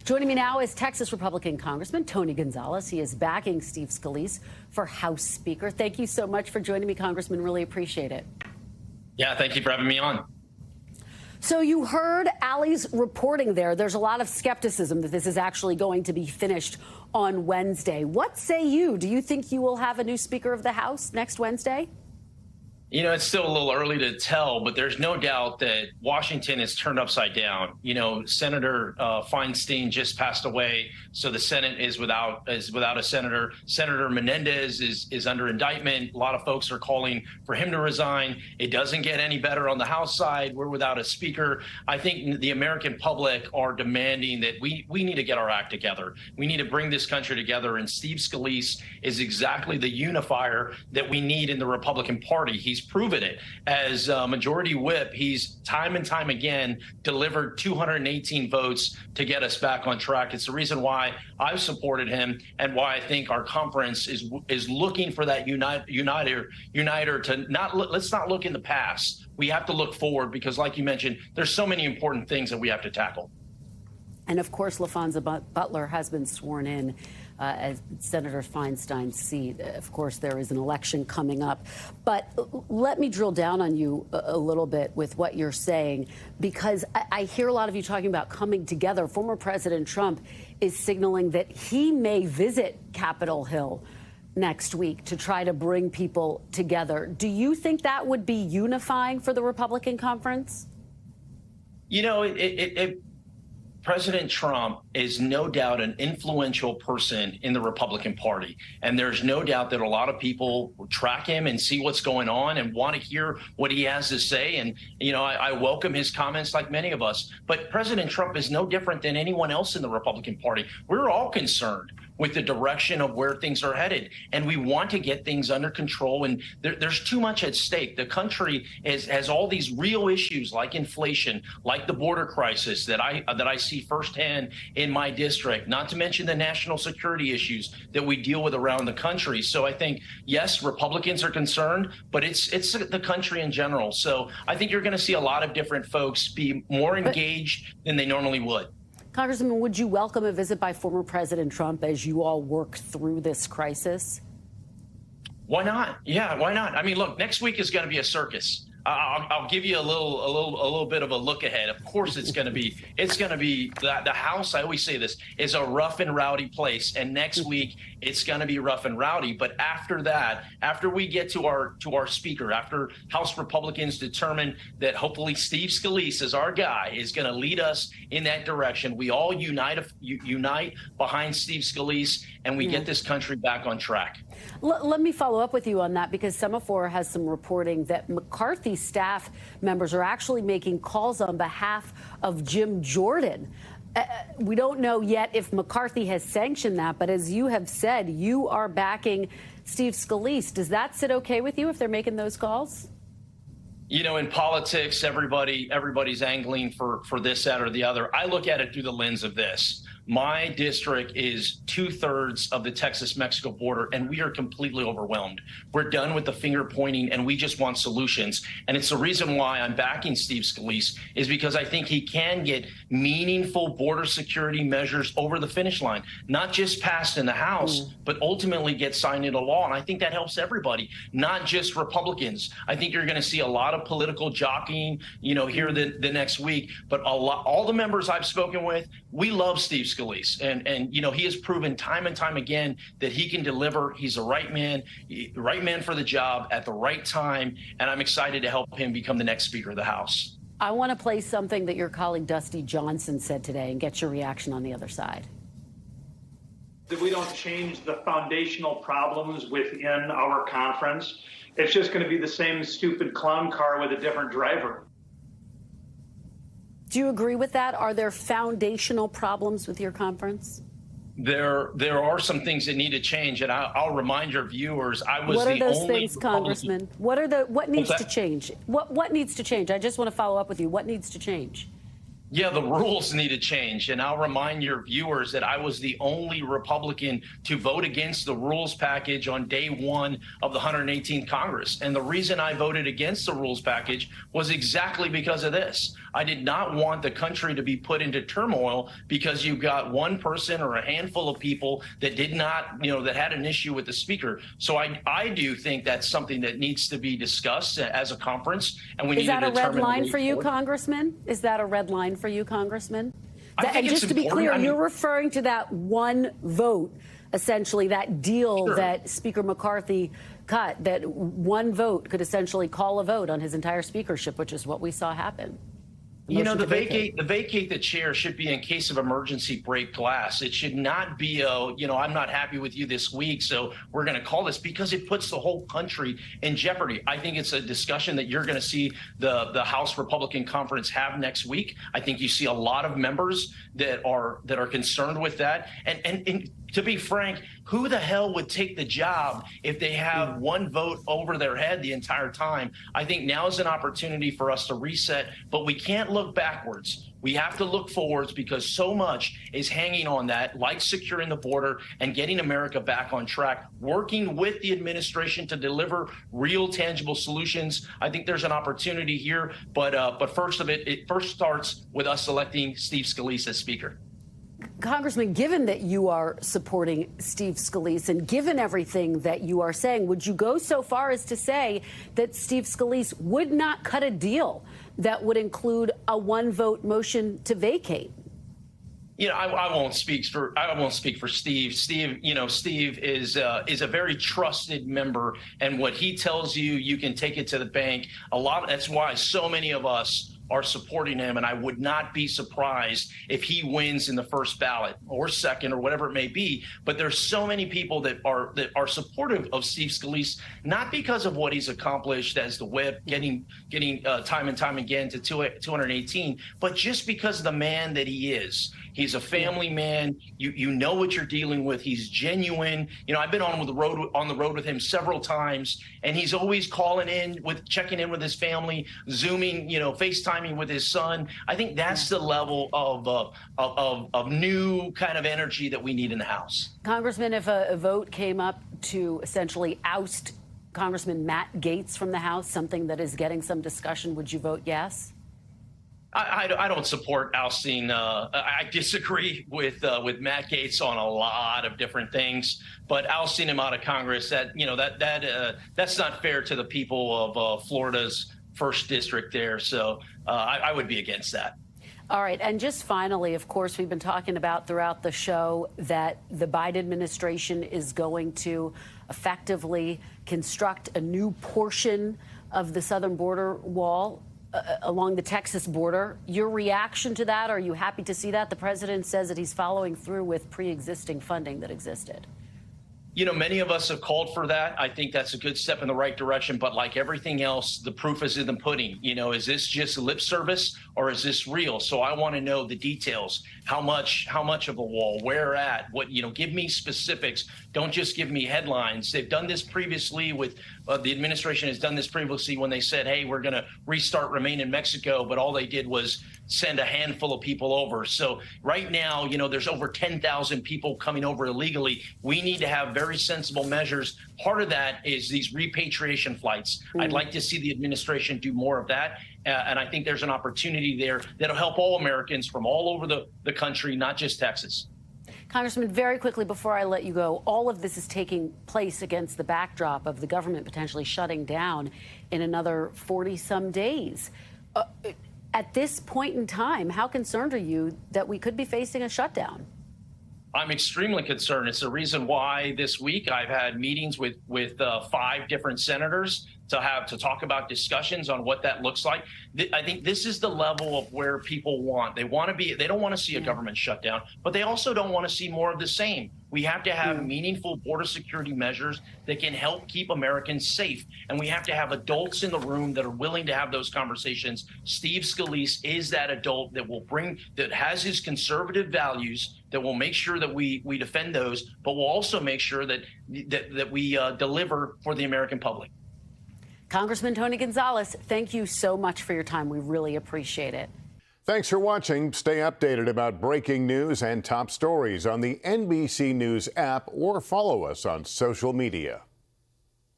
Joining me now is Texas Republican Congressman Tony Gonzales. He is backing Steve Scalise for House Speaker. Thank you so much for joining me, Congressman. Really appreciate it. Yeah, thank you for having me on. So you heard Allie's reporting there. There's a lot of skepticism that this is actually going to be finished on Wednesday. What say you? Do you think you will have a new Speaker of the House next Wednesday? You know, it's still a little early to tell, but there's no doubt that Washington is turned upside down. You know, Senator Feinstein just passed away, so the Senate is without a senator. Senator Menendez is under indictment. A lot of folks are calling for him to resign. It doesn't get any better on the House side. We're without a speaker. I think the American public are demanding that we need to get our act together. We need to bring this country together, and Steve Scalise is exactly the unifier that we need in the Republican Party. He's proven it. As majority whip, he's time and time again delivered 218 votes to get us back on track. It's the reason why I've supported him and why I think our conference is looking for that uniter to let's not look in the past. We have to look forward because, like you mentioned, there's so many important things that we have to tackle. And of course, LaFonza Butler has been sworn in as Senator Feinstein's seat. Of course, there is an election coming up. But let me drill down on you a little bit with what you're saying, because I hear a lot of you talking about coming together. Former President Trump is signaling that he may visit Capitol Hill next week to try to bring people together. Do you think that would be unifying for the Republican conference? You know, President Trump is no doubt an influential person in the Republican Party. And there's no doubt that a lot of people track him and see what's going on and want to hear what he has to say. And, you know, I welcome his comments like many of us. But President Trump is no different than anyone else in the Republican Party. We're all concerned with the direction of where things are headed. And we want to get things under control. And there's too much at stake. The country has all these real issues like inflation, like the border crisis that I see firsthand in my district, not to mention the national security issues that we deal with around the country. So I think, yes, Republicans are concerned, but it's the country in general. So I think you're going to see a lot of different folks be more engaged than they normally would. Congressman, would you welcome a visit by former President Trump as you all work through this crisis? Why not? Yeah, why not? I mean, look, next week is going to be a circus. I'll give you a little bit of a look ahead. Of course, it's going to be the House. I always say this is a rough and rowdy place, and next week it's going to be rough and rowdy. But after that, after we get to our speaker, after House Republicans determine that hopefully Steve Scalise is our guy, is going to lead us in that direction, we all unite behind Steve Scalise, and we get this country back on track. Let me follow up with you on that, because Semaphore has some reporting that McCarthy staff members are actually making calls on behalf of Jim Jordan. We don't know yet if McCarthy has sanctioned that, but as you have said, you are backing Steve Scalise. Does that sit okay with you if they're making those calls? You know, in politics, everybody's angling for this, that, or the other. I look at it through the lens of this. My district is 2/3 of the Texas-Mexico border, and we are completely overwhelmed. We're done with the finger pointing, and we just want solutions. And it's the reason why I'm backing Steve Scalise, is because I think he can get meaningful border security measures over the finish line, not just passed in the House, but ultimately get signed into law. And I think that helps everybody, not just Republicans. I think you're going to see a lot of political jockeying, you know, here the next week. But all the members I've spoken with, we love Steve Scalise, and you know, he has proven time and time again that he can deliver. He's the right man for the job at the right time, and I'm excited to help him become the next Speaker of the House. I want to play something that your colleague Dusty Johnson said today and get your reaction on the other side. That we don't change the foundational problems within our conference. It's just going to be the same stupid clown car with a different driver. Do you agree with that? Are there foundational problems with your conference? There are some things that need to change, and I'll remind your viewers, I was the only. What are those things, Congressman? What needs to change? What needs to change? I just want to follow up with you. What needs to change? Yeah, the rules need to change. And I'll remind your viewers that I was the only Republican to vote against the rules package on day one of the 118th Congress. And the reason I voted against the rules package was exactly because of this. I did not want the country to be put into turmoil because you've got one person or a handful of people that did not, that had an issue with the speaker. So I do think that's something that needs to be discussed as a conference. And we need to determine. Is that a red line for you, Congressman? Is that a red line for you, Congressman? And just to be clear, you're referring to that one vote, essentially that deal that Speaker McCarthy cut, that one vote could essentially call a vote on his entire speakership, which is what we saw happen. The vacate the chair should be in case of emergency break glass. It should not be I'm not happy with you this week, so we're going to call this, because it puts the whole country in jeopardy. I think it's a discussion that you're going to see the House Republican Conference have next week. I think you see a lot of members that are concerned with that. And to be frank, who the hell would take the job if they have one vote over their head the entire time? I think now is an opportunity for us to reset, but we can't look backwards. We have to look forwards, because so much is hanging on that, like securing the border and getting America back on track, working with the administration to deliver real, tangible solutions. I think there's an opportunity here, but first it first starts with us electing Steve Scalise as Speaker. Congressman, given that you are supporting Steve Scalise and given everything that you are saying, would you go so far as to say that Steve Scalise would not cut a deal that would include a one-vote motion to vacate? I won't speak for Steve. Steve is a very trusted member, and what he tells you, you can take it to the bank. That's why so many of us are supporting him, and I would not be surprised if he wins in the first ballot or second or whatever it may be. But there's so many people that are supportive of Steve Scalise, not because of what he's accomplished as the whip, getting time and time again to 218, but just because of the man that he is. He's a family man. You know what you're dealing with. He's genuine. I've been on the road with him several times, and he's always checking in with his family, Zooming, FaceTiming with his son. I think that's the level of new kind of energy that we need in the House. Congressman, if a vote came up to essentially oust Congressman Matt Gaetz from the House, something that is getting some discussion, would you vote yes? I don't support ousting. I disagree with Matt Gaetz on a lot of different things, but ousting him out of Congress, that's not fair to the people of Florida's 1st District there. So I would be against that. All right. And just finally, of course, we've been talking about throughout the show that the Biden administration is going to effectively construct a new portion of the southern border wall along the Texas border. Your reaction to that? Are you happy to see that? The president says that he's following through with pre-existing funding that existed. Many of us have called for that. I think that's a good step in the right direction. But like everything else, the proof is in the pudding. Is this just lip service or is this real? So I want to know the details. How much of a wall? Where at? What? Give me specifics. Don't just give me headlines. They've done this previously with the administration has done this previously when they said, hey, we're going to restart Remain in Mexico. But all they did was send a handful of people over. So right now, there's over 10,000 people coming over illegally. We need to have very sensible measures. Part of that is these repatriation flights. I'd like to see the administration do more of that. And I think there's an opportunity there that'll help all Americans from all over the country, not just Texas. Congressman, very quickly before I let you go, all of this is taking place against the backdrop of the government potentially shutting down in another 40-some days. At this point in time, how concerned are you that we could be facing a shutdown? I'm extremely concerned. It's the reason why this week I've had meetings with 5 different senators to talk about discussions on what that looks like. I think this is the level of where people want. They don't want to see a government shutdown, but they also don't want to see more of the same. We have to have meaningful border security measures that can help keep Americans safe. And we have to have adults in the room that are willing to have those conversations. Steve Scalise is that adult that has his conservative values, that will make sure that we defend those, but will also make sure that we deliver for the American public. Congressman Tony Gonzales, thank you so much for your time. We really appreciate it. Thanks for watching. Stay updated about breaking news and top stories on the NBC News app or follow us on social media.